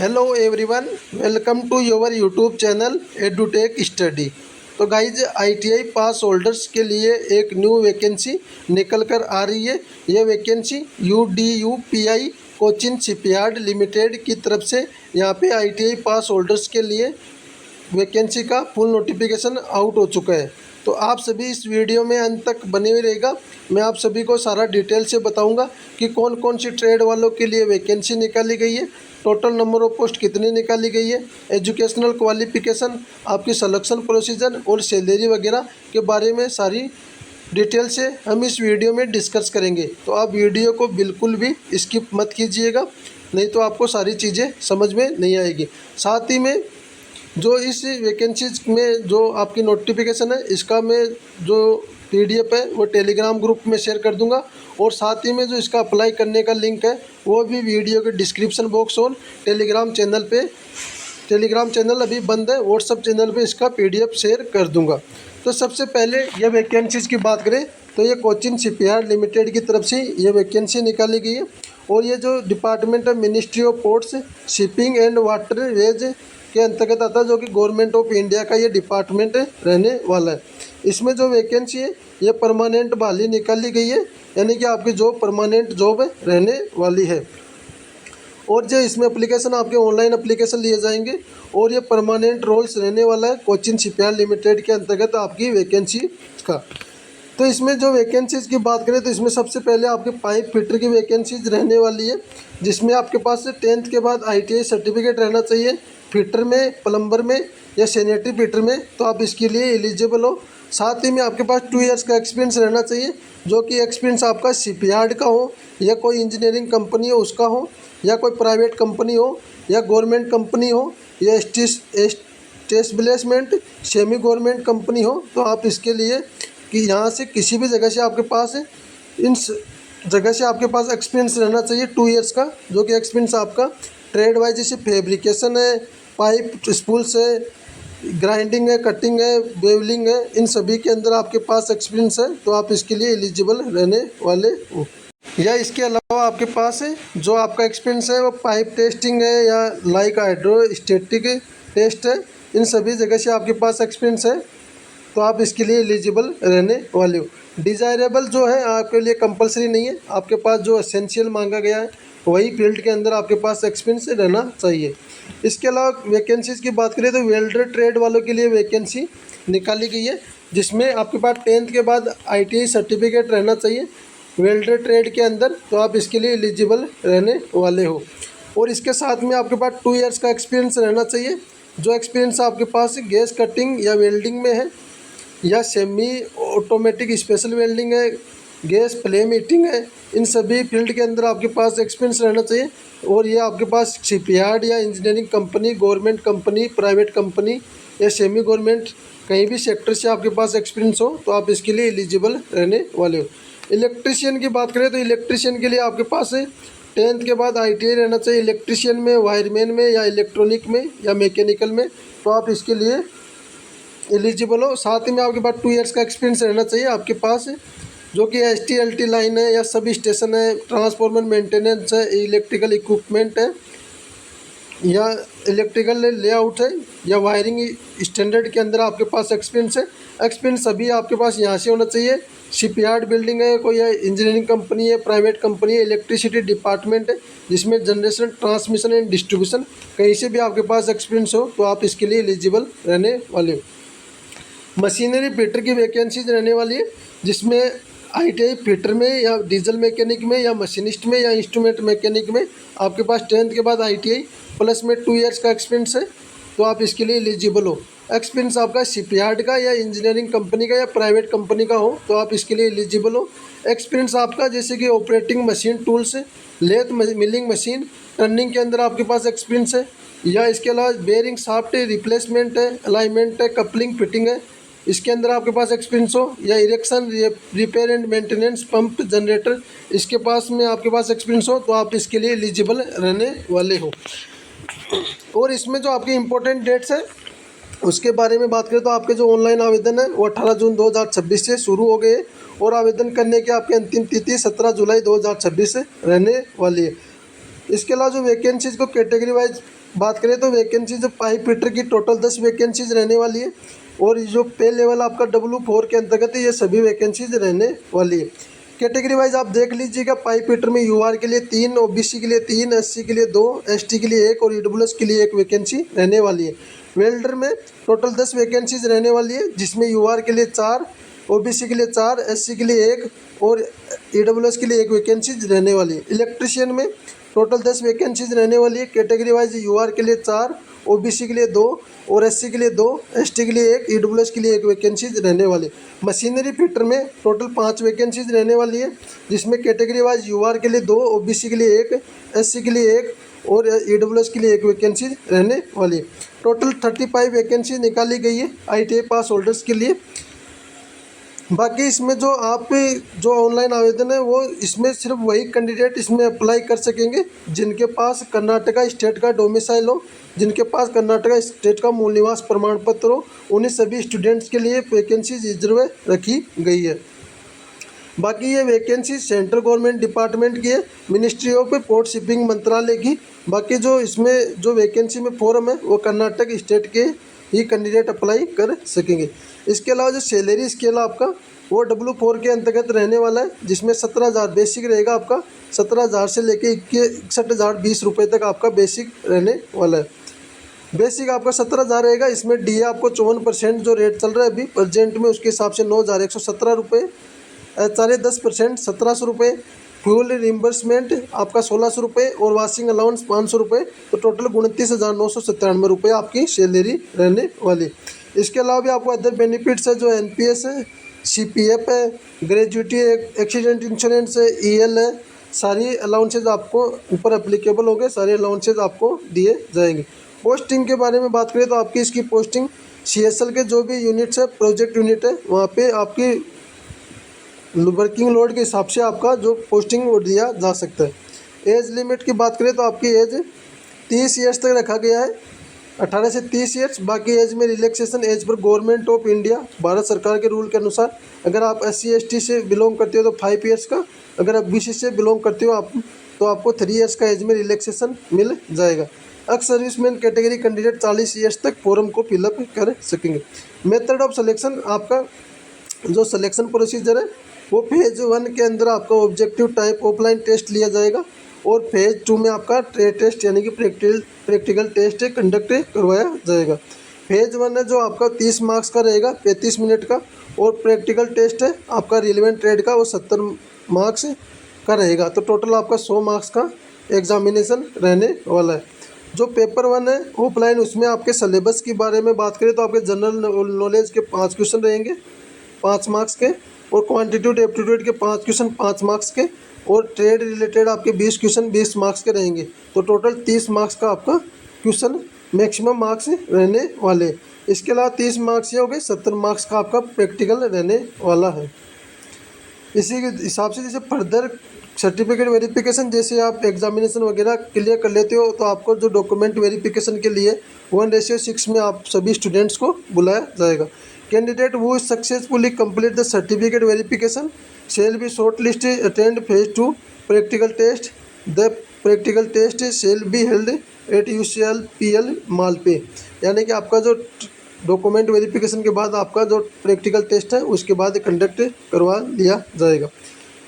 Hello everyone, welcome to your YouTube channel Edutech study. तो guys ITI pass holders के लिए एक new vacancy निकल कर आ रही है। यह vacancy UDUPI Cochin shipyard limited की तरफ से यहाँ पे आईटीआई पास होल्डर्स के लिए वैकेंसी का फुल नोटिफिकेशन आउट हो चुका है। तो आप सभी इस वीडियो में अंत तक बने हुए रहेगा। मैं आप सभी को सारा डिटेल से बताऊंगा कि कौन कौन सी ट्रेड वालों के लिए वैकेंसी निकाली गई है, टोटल नंबर ऑफ पोस्ट कितनी निकाली गई है, एजुकेशनल क्वालिफिकेशन, आपकी सिलेक्शन प्रोसीजर और सैलरी वगैरह के बारे में सारी डिटेल से हम इस वीडियो में डिस्कस करेंगे। तो आप वीडियो को बिल्कुल भी स्किप मत कीजिएगा, नहीं तो आपको सारी चीज़ें समझ में नहीं आएगी। साथ ही में जो इस वैकेंसीज में जो आपकी नोटिफिकेशन है, इसका मैं जो PDF है वो टेलीग्राम ग्रुप में शेयर कर दूंगा, और साथ ही में जो इसका अप्लाई करने का लिंक है वो भी वीडियो के डिस्क्रिप्शन बॉक्स और टेलीग्राम चैनल अभी बंद है, व्हाट्सअप चैनल पे इसका PDF शेयर कर दूंगा। तो सबसे पहले यह वैकेंसीज की बात करें तो ये कोचिन शिपयार्ड लिमिटेड की तरफ से ये वैकेंसी निकाली गई है, और ये जो डिपार्टमेंट है ministry of ports shipping and waterways के अंतर्गत आता है, जो कि गवर्नमेंट ऑफ इंडिया का ये डिपार्टमेंट रहने वाला है। इसमें जो वैकेंसी है ये परमानेंट बहाली निकाली गई है, यानी कि आपकी जॉब परमानेंट जॉब रहने वाली है। और जो इसमें एप्लीकेशन आपके ऑनलाइन एप्लीकेशन लिए जाएंगे, और ये परमानेंट रोल्स रहने वाला है कोचिन शिपयार्ड लिमिटेड के अंतर्गत आपकी वैकेंसी का। तो इसमें जो वैकेंसीज़ की बात करें तो इसमें सबसे पहले आपके पाइप फिटर की वैकेंसीज रहने वाली है, जिसमें आपके पास 10th के बाद ITI सर्टिफिकेट रहना चाहिए फिटर में, प्लम्बर में या सैनिटरी फिटर में, तो आप इसके लिए एलिजिबल हो। साथ ही में आपके पास 2 इयर्स का एक्सपीरियंस रहना चाहिए, जो कि एक्सपीरियंस आपका शिपयार्ड का हो, या कोई इंजीनियरिंग कंपनी हो उसका हो, या कोई प्राइवेट कंपनी हो, या गवर्नमेंट कंपनी हो, या एस्टेब्लिशमेंट सेमी गवर्नमेंट कंपनी हो। तो आप इसके लिए कि यहाँ से किसी भी जगह से आपके पास इन जगह से आपके पास एक्सपीरियंस रहना चाहिए 2 इयर्स का, जो कि एक्सपीरियंस आपका ट्रेड वाइज जैसे फैब्रिकेशन है, पाइप स्पूल्स है, ग्राइंडिंग है, कटिंग है, बेवलिंग है, इन सभी के अंदर आपके पास एक्सपीरियंस है, तो आप इसके लिए एलिजिबल रहने वाले हो। या इसके अलावा आपके पास जो आपका एक्सपीरियंस है वो पाइप टेस्टिंग है या लाइक हाइड्रोस्टेटिक टेस्ट है, इन सभी जगह से आपके पास एक्सपीरियंस है, तो आप इसके लिए एलिजिबल रहने वाले हो। डिज़ायरेबल जो है आपके लिए कंपलसरी नहीं है, आपके पास जो एसेंशियल मांगा गया है वही फील्ड के अंदर आपके पास एक्सपीरियंस रहना चाहिए। इसके अलावा वैकेंसीज़ की बात करें तो वेल्डर ट्रेड वालों के लिए वैकेंसी निकाली गई है, जिसमें आपके पास 10th के बाद ITI सर्टिफिकेट रहना चाहिए वेल्डर ट्रेड के अंदर, तो आप इसके लिए एलिजिबल रहने वाले हो। और इसके साथ में आपके पास 2 इयर्स का एक्सपीरियंस रहना चाहिए, जो एक्सपीरियंस आपके पास गैस कटिंग या वेल्डिंग में है, या सेमी ऑटोमेटिक स्पेशल वेल्डिंग है, गैस फ्लेम हीटिंग है, इन सभी फील्ड के अंदर आपके पास एक्सपीरियंस रहना चाहिए। और ये आपके पास शिपयार्ड या engineering company, government company, private company या सेमी गवर्नमेंट कहीं भी सेक्टर से आपके पास एक्सपीरियंस हो, तो आप इसके लिए एलिजिबल रहने वाले हो। इलेक्ट्रीशियन की बात करें तो इलेक्ट्रीशियन के लिए आपके पास 10th के बाद ITI रहना चाहिए इलेक्ट्रीशियन में, वायरमैन में, या इलेक्ट्रॉनिक में, या मैकेनिकल में, तो आप इसके लिए एलिजिबल हो। साथ ही में आपके पास 2 इयर्स का एक्सपीरियंस रहना चाहिए आपके पास, जो कि ST/LT लाइन है, या सब स्टेशन है, ट्रांसफार्मर मेंटेनेंस है, इलेक्ट्रिकल इक्विपमेंट है, या इलेक्ट्रिकल लेआउट है, या वायरिंग स्टैंडर्ड के अंदर आपके पास एक्सपीरियंस है। एक्सपीरियंस सभी आपके पास यहाँ से होना चाहिए। शिपयार्ड बिल्डिंग है, कोई इंजीनियरिंग कंपनी है, प्राइवेट कंपनी है, इलेक्ट्रिसिटी डिपार्टमेंट है जिसमें जनरेशन, ट्रांसमिशन एंड डिस्ट्रीब्यूशन, कहीं से भी आपके पास एक्सपीरियंस हो, तो आप इसके लिए एलिजिबल रहने वाले हो। मशीनरी फिटर की वैकेंसीज रहने वाली है, जिसमें ITI फिटर में, या डीजल मैकेनिक में, या मशीनिस्ट में, या इंस्ट्रूमेंट मैकेनिक में आपके पास 10th के बाद ITI प्लस में 2 इयर्स का एक्सपीरियंस है, तो आप इसके लिए एलिजिबल हो। एक्सपीरियंस आपका शिपयार्ड का, या इंजीनियरिंग कंपनी का, या प्राइवेट कंपनी का हो, तो आप इसके लिए एलिजिबल हो। एक्सपीरियंस आपका जैसे कि operating machine tools, lathe milling machine, turning के अंदर आपके पास एक्सपीरियंस है, या इसके अलावा बेयरिंग शाफ्ट रिप्लेसमेंट है, अलाइनमेंट है, कपलिंग फिटिंग है, इसके अंदर आपके पास एक्सपीरियंस हो, या erection, repair and maintenance, pump, generator, इसके पास में आपके पास एक्सपीरियंस हो, तो आप इसके लिए एलिजिबल रहने वाले हो। और इसमें जो आपके इम्पोर्टेंट डेट्स हैं उसके बारे में बात करें तो आपके जो ऑनलाइन आवेदन है वो 18 जून 2026 से शुरू हो गए, और आवेदन करने की आपकी अंतिम तिथि 17 जुलाई 2026 से रहने वाली है। इसके अलावा जो वैकेंसीज़ को कैटेगरी वाइज बात करें तो वैकेंसीज पाइप फिटर की टोटल 10 वैकेंसीज रहने वाली है, और जो पे लेवल आपका W4 के अंतर्गत है ये सभी वैकेंसीज रहने वाली है। कैटेगरी वाइज आप देख लीजिएगा, पाइप फिटर में UR के लिए 3, OBC के लिए 3, SC के लिए 2, ST के लिए 1 और EWS के लिए 1 वैकेंसी रहने वाली है। वेल्डर में टोटल 10 वैकेंसीज रहने वाली है, जिसमें UR के लिए 4, OBC के लिए 4, SC के लिए 1 और EWS के लिए 1 वैकेंसीज रहने वाली है। इलेक्ट्रिशियन में टोटल 10 वैकेंसीज रहने वाली है। कैटेगरी वाइज UR के लिए 4, OBC के लिए 2 और SC के लिए 2, ST के लिए 1, EWS के लिए 1 वैकेंसीज रहने वाली। मशीनरी फिटर में टोटल 5 वैकेंसीज रहने वाली है, जिसमें कैटेगरी वाइज UR के लिए 2, OBC के लिए 1, SC के लिए 1 और EWS के लिए 1 वैकेंसी रहने वाली है। टोटल 35 वैकेंसी निकाली गई है ITI पास होल्डर्स के लिए। बाकी इसमें जो ऑनलाइन आवेदन है वो इसमें सिर्फ वही कैंडिडेट इसमें अप्लाई कर सकेंगे जिनके पास कर्नाटका स्टेट का डोमिसाइल हो, जिनके पास कर्नाटका स्टेट का मूल निवास प्रमाण पत्र हो, उन्हीं सभी स्टूडेंट्स के लिए वैकेंसी रिजर्व रखी गई है। बाकी ये वैकेंसी सेंट्रल गवर्नमेंट डिपार्टमेंट की है, मिनिस्ट्री ऑफ पोर्ट शिपिंग मंत्रालय की। बाकी जो इसमें जो वैकेंसी में फॉर्म है वो कर्नाटक स्टेट के ही कैंडिडेट अप्लाई कर सकेंगे। इसके अलावा जो सैलरी स्केल आपका वो W4 के अंतर्गत रहने वाला है, जिसमें 17,000 बेसिक रहेगा आपका, 17,000 से लेके 61,020 रुपये तक आपका बेसिक रहने वाला है। बेसिक आपका 17,000 रहेगा। इसमें DA आपको 54% जो रेट चल रहा है अभी प्रेजेंट में उसके हिसाब से 9,117 रुपये, HRA 10% 1,700 रुपये, फ्यूल रिम्बर्समेंट आपका 1,600 रुपये और वाशिंग अलाउंस 500 रुपये, तो टोटल 29,997 रुपये आपकी सैलरी रहने वाली। इसके अलावा भी आपको अदर बेनिफिट्स है, जो NPS है, CPF है, ग्रेजुएटी एक्सीडेंट इंश्योरेंस है, EL है, सारी अलाउंसेज आपको ऊपर एप्लीकेबल हो गए, सारे अलाउंसेज आपको दिए जाएंगे। पोस्टिंग के बारे में बात करें तो आपकी इसकी पोस्टिंग CSL के जो भी यूनिट्स है, प्रोजेक्ट यूनिट है, वहाँ पे आपकी वर्किंग लोड के हिसाब से आपका जो पोस्टिंग वो दिया जा सकता है। एज लिमिट की बात करें तो आपकी एज 30 ईयर्स तक रखा गया है, 18 से 30 ईयर्स। बाकी एज में रिलैक्सेशन एज पर गवर्नमेंट ऑफ इंडिया भारत सरकार के रूल के अनुसार, अगर आप SC ST से बिलोंग करते हो तो 5 ईयर्स का, अगर आप BC से बिलोंग करते हो आप तो आपको 3 ईयर्स का एज में रिलैक्सेशन मिल जाएगा। Ex serviceman category candidate 40 years तक फॉर्म को फिलअप कर सकेंगे। मेथड ऑफ सिलेक्शन, आपका जो सिलेक्शन प्रोसीजर है वो फेज़ 1 के अंदर आपका ऑब्जेक्टिव टाइप ऑफलाइन टेस्ट लिया जाएगा, और फेज़ 2 में आपका ट्रेड टेस्ट यानी कि प्रैक्टिकल टेस्ट कंडक्ट करवाया जाएगा। फेज़ 1 है जो आपका 30 मार्क्स का रहेगा, 35 मिनट का, और प्रैक्टिकल टेस्ट है आपका रिलेवेंट ट्रेड का, वो 70 मार्क्स का रहेगा। तो टोटल आपका 100 मार्क्स का एग्जामिनेशन रहने वाला है। जो पेपर 1 है ऑफलाइन, उसमें आपके सिलेबस के बारे में बात करें तो आपके जनरल नॉलेज के 5 क्वेश्चन रहेंगे 5 मार्क्स के, और क्वांटिटेटिव एप्टीट्यूड के 5 क्वेश्चन 5 मार्क्स के, और ट्रेड रिलेटेड आपके 20 क्वेश्चन 20 मार्क्स के रहेंगे। तो टोटल 30 मार्क्स का आपका क्वेश्चन मैक्सिमम मार्क्स रहने वाले। इसके अलावा 30 मार्क्स ये हो गए, 70 मार्क्स का आपका प्रैक्टिकल रहने वाला है। इसी के हिसाब से जैसे फर्दर सर्टिफिकेट वेरिफिकेशन, जैसे आप एग्जामिनेशन वगैरह क्लियर कर लेते हो तो आपको जो डॉक्यूमेंट वेरिफिकेशन के लिए 1:6 में आप सभी स्टूडेंट्स को बुलाया जाएगा। कैंडिडेट वो successfully complete the certificate verification shall be short list attend phase 2 practical test. The practical test shall be held at UCLPL Malpe, यानी कि आपका जो डॉक्यूमेंट वेरिफिकेशन के बाद आपका जो प्रैक्टिकल टेस्ट है उसके बाद कंडक्ट करवा लिया जाएगा।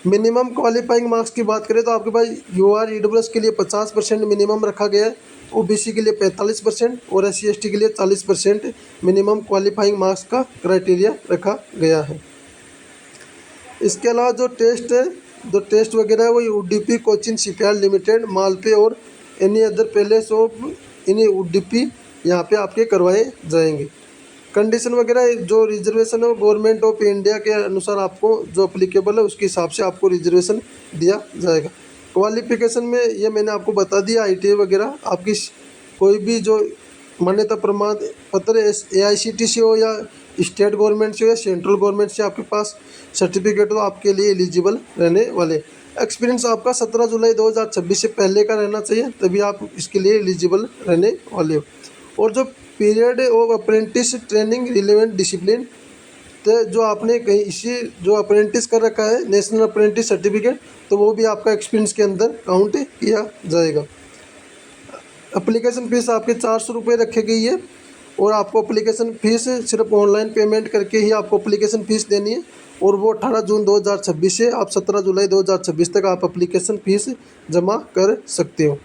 मिनिमम क्वालिफाइंग मार्क्स की बात करें तो आपके पास UR EWS के लिए 50% मिनिमम रखा गया है, OBC के लिए 45% और SC ST के लिए 40% मिनिमम क्वालिफाइंग मार्क्स का क्राइटेरिया रखा गया है। इसके अलावा जो टेस्ट है, जो टेस्ट वगैरह है वो UDP Cochin shipyard limited Malpe और any other palace of in UDP यहाँ पे आपके करवाए जाएंगे। कंडीशन वगैरह जो रिजर्वेशन है गवर्नमेंट ऑफ इंडिया के अनुसार आपको जो अप्लीकेबल है उसके हिसाब से आपको रिजर्वेशन दिया जाएगा। क्वालिफिकेशन में ये मैंने आपको बता दिया, ITI वगैरह आपकी कोई भी जो मान्यता प्रमाण पत्र AICTE से हो या स्टेट गवर्नमेंट से हो या सेंट्रल गवर्नमेंट से आपके पास सर्टिफिकेट हो आपके लिए एलिजिबल रहने वाले। एक्सपीरियंस आपका 17 जुलाई 2026 से पहले का रहना चाहिए, तभी आप इसके लिए एलिजिबल रहने वाले हो। और जो period of apprentice training relevant discipline तो जो आपने कहीं इसी जो अप्रेंटिस कर रखा है नेशनल अप्रेंटिस सर्टिफिकेट, तो वो भी आपका एक्सपीरियंस के अंदर काउंट किया जाएगा। एप्लीकेशन फ़ीस आपके 400 रुपये रखी गई है और आपको एप्लीकेशन फ़ीस सिर्फ ऑनलाइन पेमेंट करके ही आपको एप्लीकेशन फ़ीस देनी है और वो 18 जून 2026 से आप 17 जुलाई 2026 तक आप एप्लीकेशन फ़ीस जमा कर सकते हो।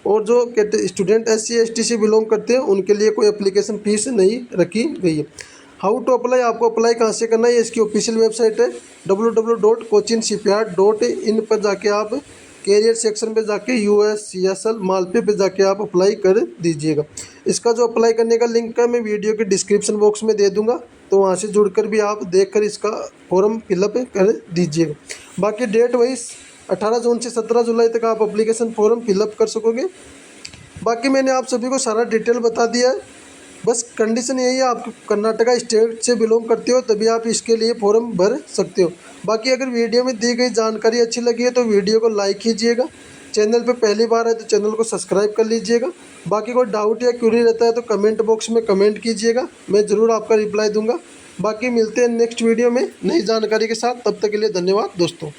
और जो स्टूडेंट SC ST से बिलोंग करते हैं उनके लिए कोई एप्लीकेशन फ़ीस नहीं रखी गई है। हाउ टू अप्लाई, आपको अप्लाई कहाँ से करना है, इसकी ऑफिशियल वेबसाइट है www.cochinshipyard.in पर जाके आप कैरियर सेक्शन पे जाके USCSL मालपे पे जाके आप अप्लाई कर दीजिएगा। इसका जो अप्लाई करने का लिंक है मैं वीडियो के डिस्क्रिप्शन बॉक्स में दे दूंगा, तो वहाँ से जुड़कर भी आप देखकर इसका फॉर्म फिलअप कर दीजिएगा। बाकी डेट वही 18 जून से 17 जुलाई तक आप एप्लीकेशन फॉर्म फिलअप कर सकोगे। बाकी मैंने आप सभी को सारा डिटेल बता दिया है। बस कंडीशन यही है, आप कर्नाटका स्टेट से बिलोंग करते हो तभी आप इसके लिए फॉर्म भर सकते हो। बाकी अगर वीडियो में दी गई जानकारी अच्छी लगी है तो वीडियो को लाइक कीजिएगा। चैनल पे पहली बार है तो चैनल को सब्सक्राइब कर लीजिएगा। बाकी कोई डाउट या क्वेरी रहता है तो कमेंट बॉक्स में कमेंट कीजिएगा, मैं ज़रूर आपका रिप्लाई दूंगा। बाकी मिलते हैं नेक्स्ट वीडियो में नई जानकारी के साथ, तब तक के लिए धन्यवाद दोस्तों।